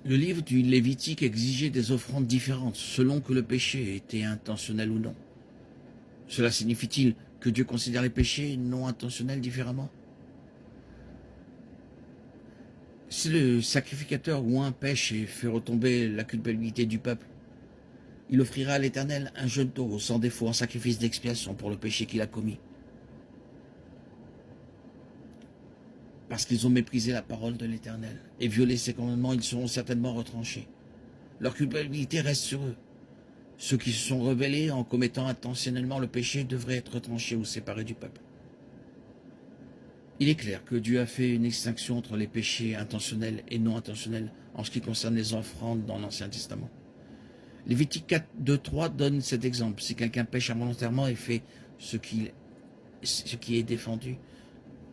Le livre du Lévitique exigeait des offrandes différentes selon que le péché était intentionnel ou non. Cela signifie-t-il que Dieu considère les péchés non intentionnels différemment? Si le sacrificateur ou un pêche et fait retomber la culpabilité du peuple, il offrira à l'Éternel un jeune taureau sans défaut en sacrifice d'expiation pour le péché qu'il a commis. Parce qu'ils ont méprisé la parole de l'Éternel et violé ses commandements, ils seront certainement retranchés. Leur culpabilité reste sur eux. Ceux qui se sont rebellés en commettant intentionnellement le péché devraient être retranchés ou séparés du peuple. Il est clair que Dieu a fait une distinction entre les péchés intentionnels et non intentionnels en ce qui concerne les offrandes dans l'Ancien Testament. Lévitique 4, 2, 3 donne cet exemple. Si quelqu'un pêche involontairement et fait ce qui est défendu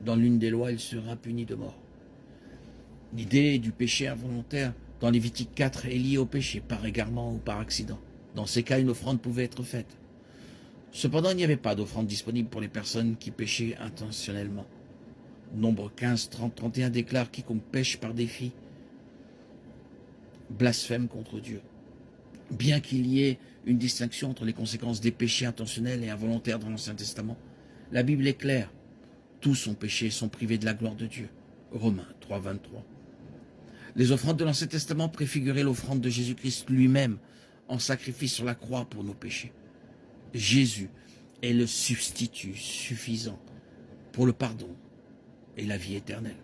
dans l'une des lois, il sera puni de mort. L'idée du péché involontaire dans Lévitique 4 est liée au péché, par égarement ou par accident. Dans ces cas, une offrande pouvait être faite. Cependant, il n'y avait pas d'offrande disponible pour les personnes qui péchaient intentionnellement. Nombre 15, 30, 31 déclare quiconque pêche par défi blasphème contre Dieu. Bien qu'il y ait une distinction entre les conséquences des péchés intentionnels et involontaires dans l'Ancien Testament, la Bible est claire. Tous ont péché et sont privés de la gloire de Dieu. Romains 3, 23. Les offrandes de l'Ancien Testament préfiguraient l'offrande de Jésus-Christ lui-même en sacrifice sur la croix pour nos péchés. Jésus est le substitut suffisant pour le pardon et la vie éternelle.